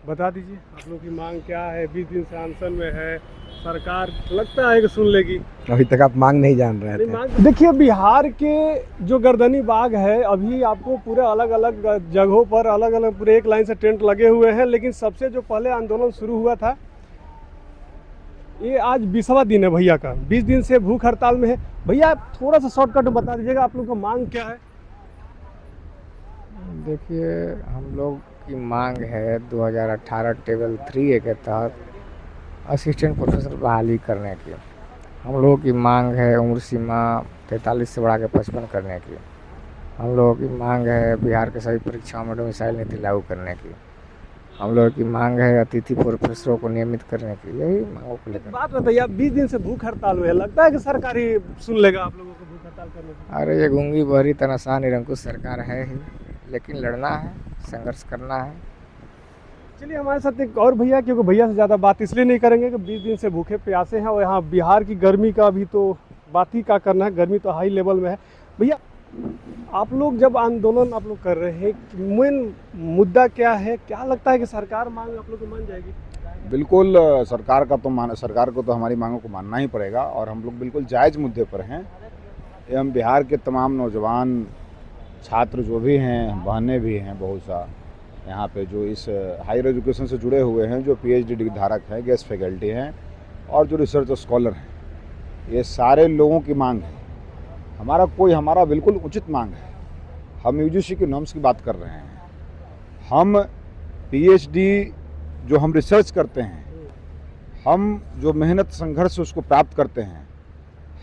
बता दीजिए आप लोग की मांग क्या है? 20 दिन से अनशन में है सरकार, लगता है कि सुन लेगी। अभी तक आप मांग नहीं जान रहे नहीं, थे। मांग देखिए, बिहार के जो गर्दनी बाग है, अभी आपको पूरे अलग अलग जगहों पर अलग अलग पूरे एक लाइन से टेंट लगे हुए हैं, लेकिन सबसे जो पहले आंदोलन शुरू हुआ था, ये आज 20वां दिन है भैया का। 20 दिन से भूख हड़ताल में है। भैया थोड़ा सा शॉर्टकट में बता दीजिएगा आप लोग का मांग क्या है? देखिए, हम लोग की मांग है 2018 टेबल 3A के तहत असिस्टेंट प्रोफेसर बहाली करने की। हम लोगों की मांग है उम्र सीमा 43 से बढ़ा के 55 करने की। हम लोगों की मांग है बिहार के सभी परीक्षाओं में डोमिसाइल नीति लागू करने की। हम लोगों की मांग है अतिथि प्रोफेसरों को नियमित करने की। यही मांगों को लेकर। बात बताइए, आप 20 दिन से भूख हड़ताल में है, लगता है कि सरकार ही सुन लेगा आप लोगों को भूख हड़ताल करने की? अरे ये गूंगी बहरी तनाशाह निरंकुश सरकार है ही, लेकिन लड़ना है, संघर्ष करना है। चलिए हमारे साथ एक और भैया, क्योंकि भैया से ज़्यादा बात इसलिए नहीं करेंगे कि 20 दिन से भूखे प्यासे हैं और यहाँ बिहार की गर्मी का भी तो बात ही क्या करना है, गर्मी तो हाई लेवल में है। भैया आप लोग जब आंदोलन आप लोग कर रहे हैं, मेन मुद्दा क्या है? क्या लगता है कि सरकार मांग आप लोग को मान जाएगी? बिल्कुल सरकार को तो हमारी मांगों को मानना ही पड़ेगा और हम लोग बिल्कुल जायज़ मुद्दे पर हैं। एवं बिहार के तमाम नौजवान छात्र जो भी हैं, बहनें भी हैं, बहुत सा यहाँ पे जो इस हायर एजुकेशन से जुड़े हुए हैं, जो PhD डिग्री धारक हैं, गेस्ट फैकल्टी हैं और जो रिसर्च स्कॉलर हैं, ये सारे लोगों की मांग है। हमारा बिल्कुल उचित मांग है। हम UGC की नॉर्म्स की बात कर रहे हैं। हम PhD जो हम रिसर्च करते हैं, हम जो मेहनत संघर्ष से उसको प्राप्त करते हैं,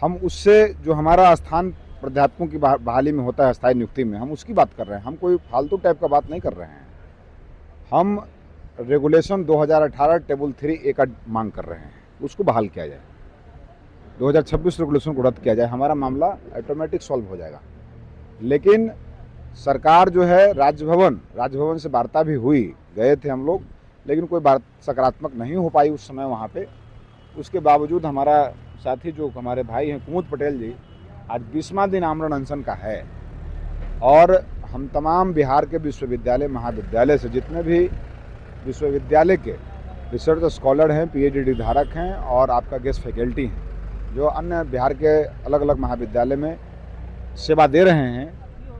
हम उससे जो हमारा स्थान प्राध्यापकों की बहाली में होता है, स्थायी नियुक्ति में, हम उसकी बात कर रहे हैं। हम कोई फालतू टाइप का बात नहीं कर रहे हैं। हम रेगुलेशन 2018 टेबल 3A का मांग कर रहे हैं, उसको बहाल किया जाए। 2026 रेगुलेशन को रद्द किया जाए, हमारा मामला ऑटोमेटिक सॉल्व हो जाएगा। लेकिन सरकार जो है, राजभवन से वार्ता भी हुई, गए थे हम लोग, लेकिन कोई बात सकारात्मक नहीं हो पाई उस समय वहाँ पे। उसके बावजूद हमारा साथी जो हमारे भाई हैं कुमुद पटेल जी, आज 20वां दिन आमरण अनशन का है और हम तमाम बिहार के विश्वविद्यालय महाविद्यालय से जितने भी विश्वविद्यालय के रिसर्च स्कॉलर हैं, PhD डिग्री धारक हैं और आपका गेस्ट फैकल्टी हैं, जो अन्य बिहार के अलग अलग महाविद्यालय में सेवा दे रहे हैं,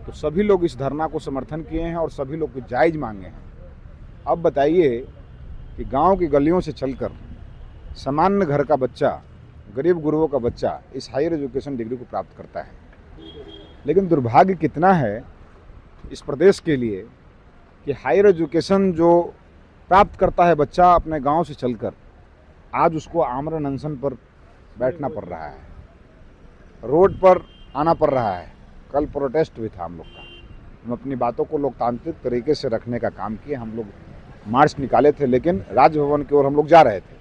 तो सभी लोग इस धरना को समर्थन किए हैं और सभी लोग की जायज़ मांगे हैं। अब बताइए कि गांव की गलियों से चलकर सामान्य घर का बच्चा, गरीब गुरुओं का बच्चा इस हायर एजुकेशन डिग्री को प्राप्त करता है, लेकिन दुर्भाग्य कितना है इस प्रदेश के लिए कि हायर एजुकेशन जो प्राप्त करता है बच्चा अपने गांव से चलकर, आज उसको आमरण अनशन पर बैठना पड़ रहा है, रोड पर आना पड़ रहा है। कल प्रोटेस्ट भी था हम लोग का। हम अपनी बातों को लोकतांत्रिक तरीके से रखने का काम किए। हम लोग मार्च निकाले थे, लेकिन राजभवन की ओर हम लोग जा रहे थे,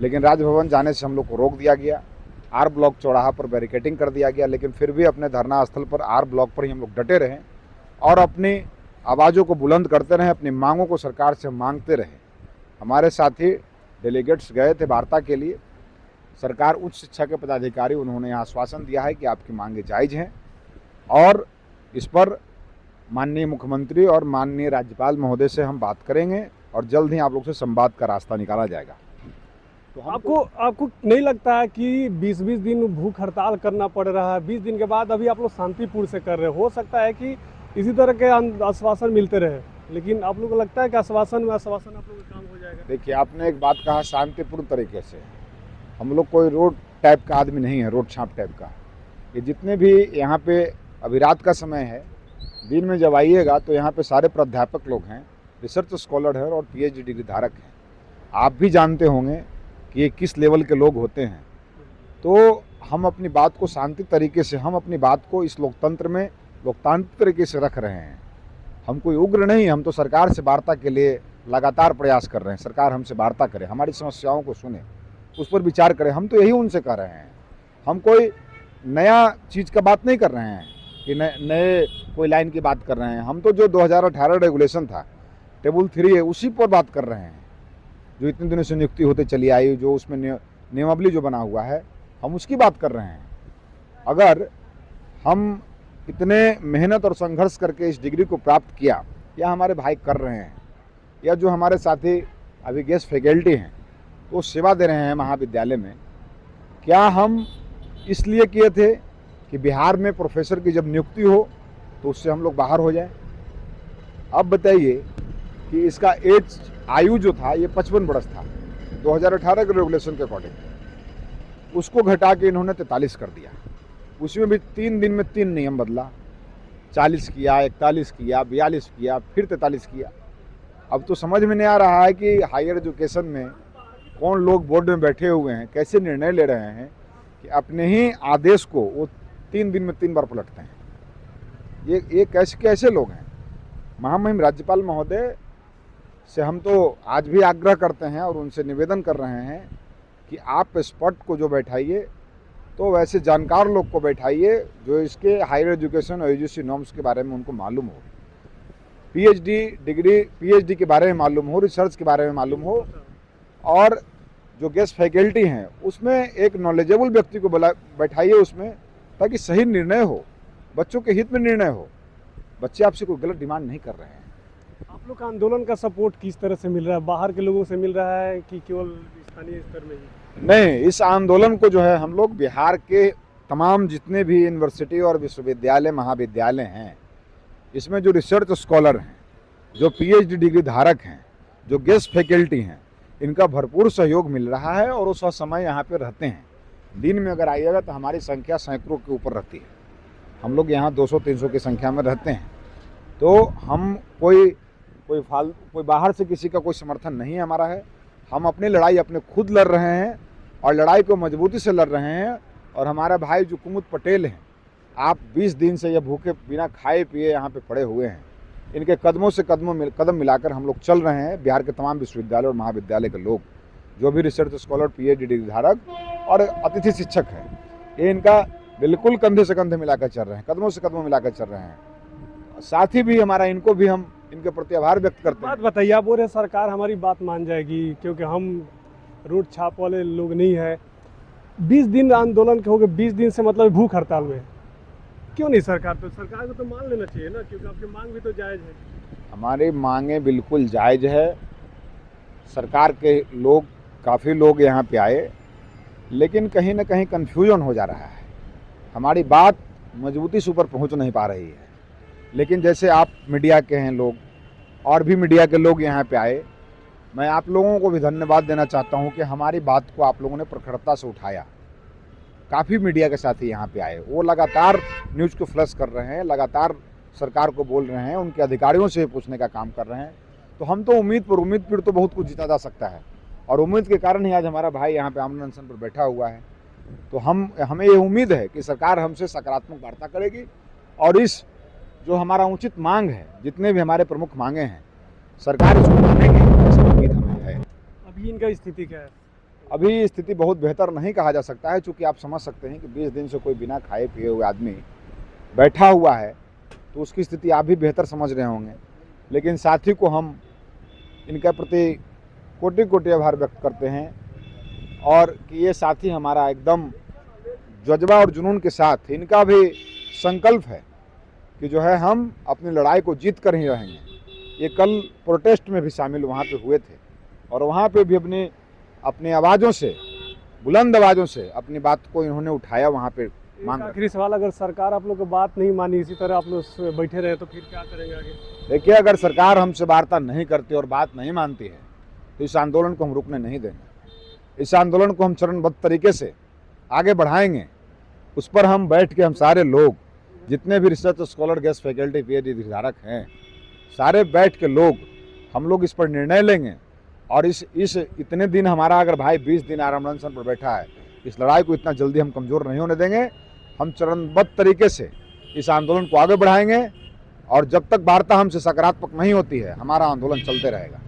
लेकिन राजभवन जाने से हम लोग को रोक दिया गया। R ब्लॉक चौराहा पर बैरिकेडिंग कर दिया गया, लेकिन फिर भी अपने धरना स्थल पर R ब्लॉक पर ही हम लोग डटे रहे और अपनी आवाज़ों को बुलंद करते रहे, अपनी मांगों को सरकार से मांगते रहे। हमारे साथी डेलीगेट्स गए थे वार्ता के लिए। सरकार उच्च शिक्षा के पदाधिकारी, उन्होंने यहाँ आश्वासन दिया है कि आपकी मांगें जायज़ हैं और इस पर माननीय मुख्यमंत्री और माननीय राज्यपाल महोदय से हम बात करेंगे और जल्द ही आप लोग से संवाद का रास्ता निकाला जाएगा। तो आपको नहीं लगता है कि 20-20 दिन भूख हड़ताल करना पड़ रहा है? 20 दिन के बाद अभी आप लोग शांतिपूर्ण से कर रहे हो सकता है कि इसी तरह के आश्वासन मिलते रहे, लेकिन आप लोग को लगता है कि आश्वासन में आश्वासन आप लोग का काम हो जाएगा? देखिए, आपने एक बात कहा शांतिपूर्ण तरीके से। हम लोग कोई रोड टाइप का आदमी नहीं है, रोड छाप टाइप का। ये जितने भी यहाँ पे अभी रात का समय है, दिन में जब आइएगा तो यहाँ पे सारे प्राध्यापक लोग हैं, रिसर्च स्कॉलर हैं और PhD डिग्री धारक हैं। आप भी जानते होंगे कि ये किस लेवल के लोग होते हैं। तो हम अपनी बात को शांति तरीके से, हम अपनी बात को इस लोकतंत्र में लोकतांत्रिक तरीके से रख रहे हैं। हम कोई उग्र नहीं, हम तो सरकार से वार्ता के लिए लगातार प्रयास कर रहे हैं। सरकार हमसे वार्ता करे, हमारी समस्याओं को सुने, उस पर विचार करें। हम तो यही उनसे कह रहे हैं। हम कोई नया चीज़ का बात नहीं कर रहे हैं कि नए कोई लाइन की बात कर रहे हैं। हम तो जो 2018 रेगुलेशन था, टेबल 3A, उसी पर बात कर रहे हैं, जो इतने दिनों से नियुक्ति होते चली आई, जो उसमें नियमावली जो बना हुआ है, हम उसकी बात कर रहे हैं। अगर हम इतने मेहनत और संघर्ष करके इस डिग्री को प्राप्त किया, या हमारे भाई कर रहे हैं, या जो हमारे साथी अभी गेस्ट फैकल्टी हैं तो सेवा दे रहे हैं महाविद्यालय में, क्या हम इसलिए किए थे कि बिहार में प्रोफेसर की जब नियुक्ति हो तो उससे हम लोग बाहर हो जाएं? अब बताइए कि इसका एज आयु जो था ये 55 वर्ष था 2018 के रेगुलेशन के अकॉर्डिंग, उसको घटा के इन्होंने 43 कर दिया। उसमें भी 3 दिन में 3 नियम बदला, 40 किया, 41 किया, 42 किया, फिर 43 किया। अब तो समझ में नहीं आ रहा है कि हायर एजुकेशन में कौन लोग बोर्ड में बैठे हुए हैं, कैसे निर्णय ले रहे हैं कि अपने ही आदेश को वो 3 दिन में 3 बार पलटते हैं। ये कैसे लोग हैं? महामहिम राज्यपाल महोदय से हम तो आज भी आग्रह करते हैं और उनसे निवेदन कर रहे हैं कि आप एक्सपर्ट को जो बैठाइए तो वैसे जानकार लोग को बैठाइए जो इसके हायर एजुकेशन और यूजीसी नॉर्म्स के बारे में उनको मालूम हो, पीएचडी के बारे में मालूम हो, रिसर्च के बारे में मालूम हो, और जो गेस्ट फैकल्टी हैं उसमें एक नॉलेजेबल व्यक्ति को बैठाइए उसमें, ताकि सही निर्णय हो, बच्चों के हित में निर्णय हो। बच्चे आपसे कोई गलत डिमांड नहीं कर रहे हैं। आप लोग का आंदोलन का सपोर्ट किस तरह से मिल रहा है? बाहर के लोगों से मिल रहा है कि केवल स्थानीय स्तर में ही? नहीं, इस आंदोलन को जो है हम लोग बिहार के तमाम जितने भी यूनिवर्सिटी और विश्वविद्यालय महाविद्यालय हैं, इसमें जो रिसर्च स्कॉलर हैं, जो पीएचडी डिग्री धारक हैं, जो गेस्ट फैकल्टी हैं, इनका भरपूर सहयोग मिल रहा है और वो समय यहाँ पे रहते हैं। दिन में अगर आइएगा तो हमारी संख्या सैकड़ों के ऊपर रहती है। हम लोग यहाँ 200-300 की संख्या में रहते हैं। तो हम कोई बाहर से किसी का कोई समर्थन नहीं हमारा है। हम अपनी लड़ाई अपने खुद लड़ रहे हैं और लड़ाई को मजबूती से लड़ रहे हैं। और हमारा भाई जो कुमुद पटेल हैं, आप 20 दिन से ये भूखे बिना खाए पिए यहाँ पे पड़े हुए हैं। इनके कदमों से कदम मिलाकर हम लोग चल रहे हैं। बिहार के तमाम विश्वविद्यालय और महाविद्यालय के लोग, जो भी रिसर्च स्कॉलर, पीएचडी डिग्री धारक और अतिथि शिक्षक हैं, ये इनका बिल्कुल कंधे से कंधे मिलाकर चल रहे हैं, कदमों से कदमों मिलाकर चल रहे हैं। साथ ही भी हमारा इनको भी हम इनके प्रति आभार व्यक्त करते हैं। बात बताइए, आप बोल रहे सरकार हमारी बात मान जाएगी क्योंकि हम रोड छाप वाले लोग नहीं है। 20 दिन आंदोलन के हो गए, 20 दिन से मतलब भूख हड़ताल में, क्यों नहीं सरकार को तो मान लेना चाहिए ना, क्योंकि आपकी मांग भी तो जायज़ है। हमारी मांगें बिल्कुल जायज़ है। सरकार के लोग, काफ़ी लोग यहाँ पे आए, लेकिन कहीं ना कहीं कन्फ्यूजन हो जा रहा है। हमारी बात मजबूती से ऊपर पहुँच नहीं पा रही है। लेकिन जैसे आप मीडिया के हैं लोग, और भी मीडिया के लोग यहाँ पे आए, मैं आप लोगों को भी धन्यवाद देना चाहता हूँ कि हमारी बात को आप लोगों ने प्रखरता से उठाया। काफ़ी मीडिया के साथी यहाँ पे आए, वो लगातार न्यूज़ को फ्लश कर रहे हैं, लगातार सरकार को बोल रहे हैं, उनके अधिकारियों से पूछने का काम कर रहे हैं। तो हम तो उम्मीद पर तो बहुत कुछ जीता जा सकता है, और उम्मीद के कारण ही आज हमारा भाई यहाँ पे आमरण अनशन पर बैठा हुआ है। तो हमें ये उम्मीद है कि सरकार हमसे सकारात्मक वार्ता करेगी, और इस जो हमारा उचित मांग है, जितने भी हमारे प्रमुख मांगे हैं, सरकार इसको मानेगी, ऐसी उम्मीद हमें है। अभी इनका स्थिति क्या है? अभी स्थिति बहुत बेहतर नहीं कहा जा सकता है, चूँकि आप समझ सकते हैं कि 20 दिन से कोई बिना खाए पिए हुए आदमी बैठा हुआ है, तो उसकी स्थिति आप भी बेहतर समझ रहे होंगे। लेकिन साथी को हम इनके प्रति कोटि कोटि आभार व्यक्त करते हैं, और कि ये साथी हमारा एकदम जज्बा और जुनून के साथ, इनका भी संकल्प है कि जो है हम अपनी लड़ाई को जीत कर ही रहेंगे। ये कल प्रोटेस्ट में भी शामिल वहाँ पे हुए थे, और वहाँ पे भी अपनी आवाज़ों से, बुलंद आवाज़ों से अपनी बात को इन्होंने उठाया। वहाँ पे मांग। आखिरी सवाल, अगर सरकार आप लोग की बात नहीं मानी, इसी तरह आप लोग बैठे रहे, तो फिर क्या करेंगे आगे? देखिए, अगर सरकार हमसे वार्ता नहीं करती और बात नहीं मानती है, तो इस आंदोलन को हम रुकने नहीं देंगे। इस आंदोलन को हम चरणबद्ध तरीके से आगे बढ़ाएंगे। उस पर हम बैठ के, हम सारे लोग, जितने भी research scholar, guest faculty, PhD धारक हैं, सारे बैठ के हम लोग इस पर निर्णय लेंगे। और इस इतने दिन हमारा अगर भाई 20 दिन आमरण अनशन पर बैठा है, इस लड़ाई को इतना जल्दी हम कमज़ोर नहीं होने देंगे। हम चरणबद्ध तरीके से इस आंदोलन को आगे बढ़ाएंगे, और जब तक वार्ता हमसे सकारात्मक नहीं होती है, हमारा आंदोलन चलते रहेगा।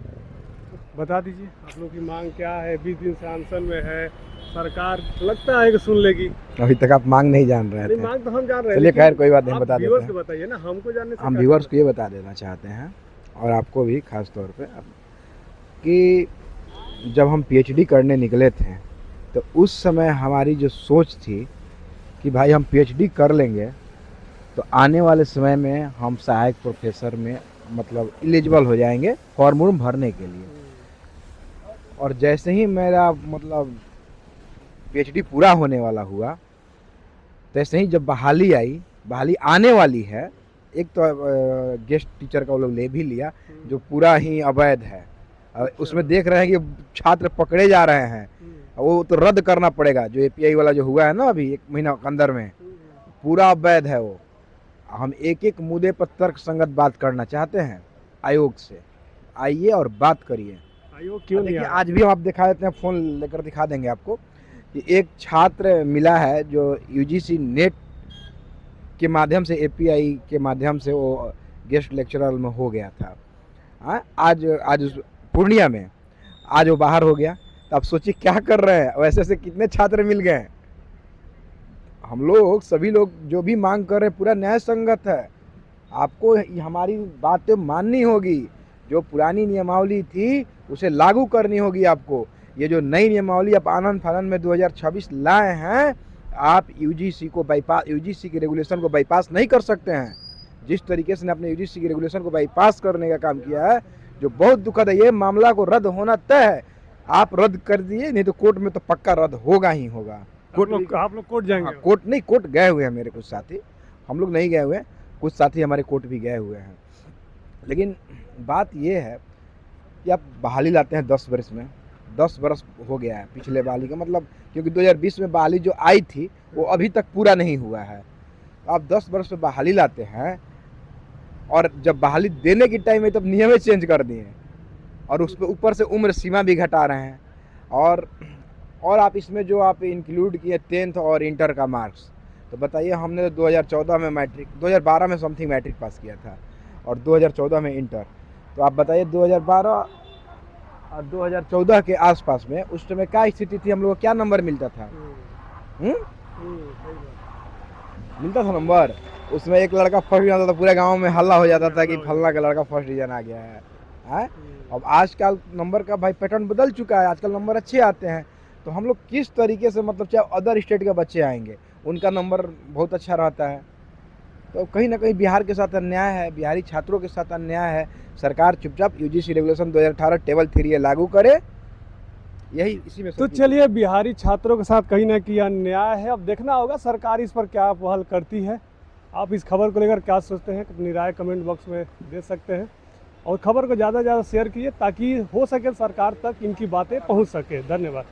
बता दीजिए आप लोग की मांग क्या है? 20 दिन से अनशन में है, सरकार लगता है कि सुन लेगी। अभी तक आप मांग नहीं जान रहे थे। मांग तो हम जान रहे हैं। चलिए खैर, कोई बात नहीं, बता देते व्यूअर्स को हैं। बताइए ना, हमको जानने से हम व्यूअर्स को ये बता देना चाहते हैं, और आपको भी खास तौर पे, कि जब हम पीएचडी करने निकले थे, तो उस समय हमारी जो सोच थी कि भाई हम पीएचडी कर लेंगे तो आने वाले समय में हम सहायक प्रोफेसर में मतलब एलिजिबल हो जाएंगे फॉर्म उर्म भरने के लिए। और जैसे ही मेरा मतलब पीएचडी पूरा होने वाला हुआ, तैसे ही जब बहाली आई, बहाली आने वाली है, एक तो गेस्ट टीचर का वो लोग ले भी लिया जो पूरा ही अवैध है। उसमें देख रहे हैं कि छात्र पकड़े जा रहे हैं, वो तो रद्द करना पड़ेगा। जो एपीआई वाला जो हुआ है ना अभी 1 महीना के अंदर में, पूरा अवैध है वो। हम एक एक मुद्दे पर तर्क संगत बात करना चाहते हैं आयोग से, आइए और बात करिए। आयोग क्यों नहीं देखिए आ आज भी हम आप दिखा देते हैं, फोन लेकर दिखा देंगे आपको कि एक छात्र मिला है जो यूजीसी नेट के माध्यम से, एपीआई के माध्यम से वो गेस्ट लेक्चरर में हो गया था। आज पूर्णिया में आज वो बाहर हो गया। तो आप सोचिए क्या कर रहे हैं, वैसे से कितने छात्र मिल गए। हम लोग सभी लोग जो भी मांग कर रहे हैं पूरा न्याय संगत है। आपको हमारी बातें माननी होगी। जो पुरानी नियमावली थी उसे लागू करनी होगी आपको। ये जो नई नियमावली आप आनंद फानंद में 2026 लाए हैं, आप यूजीसी को बाईपास, यूजीसी के रेगुलेशन को बाईपास नहीं कर सकते हैं। जिस तरीके से आपने यूजीसी के रेगुलेशन को बाईपास करने का काम किया है, जो बहुत दुखद है। ये मामला को रद्द होना तय है। आप रद्द कर दिए, नहीं तो कोर्ट में तो पक्का रद्द होगा ही होगा। आप लोग कोर्ट जाएंगे? कोर्ट नहीं, कोर्ट गए हुए हैं मेरे कुछ साथी, हम लोग नहीं गए हुए हैं, कुछ साथी हमारे कोर्ट भी गए हुए हैं। लेकिन बात ये है कि आप बहाली लाते हैं 10 वर्ष में, 10 वर्ष हो गया है पिछले बहाली का, मतलब क्योंकि 2020 में बहाली जो आई थी वो अभी तक पूरा नहीं हुआ है। आप 10 वर्ष में बहाली लाते हैं और जब बहाली देने की टाइम है तब नियम चेंज कर दिए और उस पर ऊपर से उम्र सीमा भी घटा रहे हैं। और आप इसमें जो आप इंक्लूड किए 10th और इंटर का मार्क्स, तो बताइए हमने 2014 में मैट्रिक, 2012 में समथिंग मैट्रिक पास किया था और 2014 में इंटर। तो आप बताइए 2012 और 2014 के आसपास में उस समय क्या स्थिति थी, हम लोग को क्या नंबर मिलता था? मिलता था नंबर। उसमें एक लड़का फर्स्ट डिवीजन आता था, पूरे गांव में हल्ला हो जाता था कि फलना का लड़का फर्स्ट डिवीजन आ गया है। अब आजकल नंबर का भाई पैटर्न बदल चुका है, आजकल नंबर अच्छे आते हैं। तो हम लोग किस तरीके से, मतलब चाहे अदर स्टेट के बच्चे आएंगे उनका नंबर बहुत अच्छा रहता है। तो कहीं ना कहीं बिहार के साथ अन्याय है, बिहारी छात्रों के साथ अन्याय है। सरकार चुपचाप यूजीसी रेगुलेशन 2018 टेबल 3 लागू करे, यही इसी में। तो चलिए, बिहारी छात्रों के साथ कहीं ना कहीं अन्याय है। अब देखना होगा सरकार इस पर क्या पहल करती है। आप इस खबर को लेकर क्या सोचते हैं, अपनी राय कमेंट बॉक्स में दे सकते हैं और खबर को ज़्यादा से ज़्यादा शेयर कीजिए ताकि हो सके सरकार तक इनकी बातें पहुंच सके। धन्यवाद।